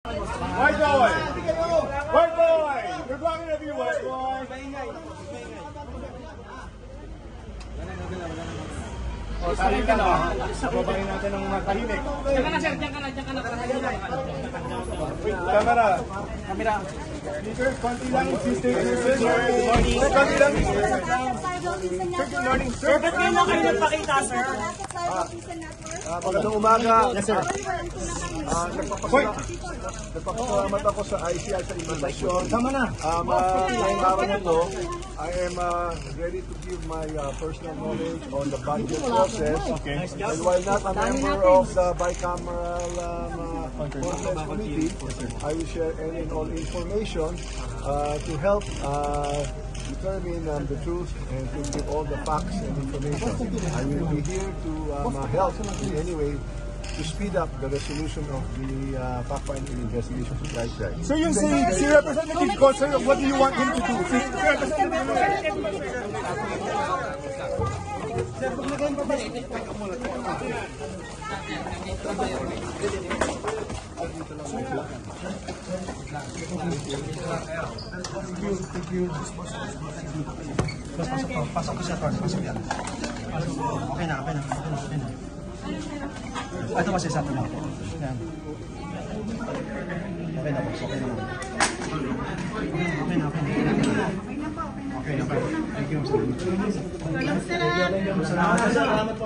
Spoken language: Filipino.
White boy! White boy! We're blocking of you, white boy! O, tayo ka na. Babayin natin ng matahimik. Diyan ka na, sir. Diyan ka na. Camera. Speaker, konti lang. Sister, good morning. Konti lang. Good morning, sir. Ba't ngayon lang kayo nagpakita, sir? Magandang umaga. Yes, sir. Nagpapasalamat ako sa ICI sa invitation. Tama na. Ngayong araw na ito, I am ready to give my personal knowledge on the budget process. Okay. And while not a member of the bicameral conference committee, I will share any and all information to help determine the truth and to give all the facts and information. I will be here to help in any way to speed up the resolution of the fact-finding investigation to Right. So yung si Representative ko, sir, what do you want him to do? Pasok ko siya, pasok yan. Okay na. Ito kasi sa atin ako. Yan. Okay na. Okay na. Thank you. Salamat po.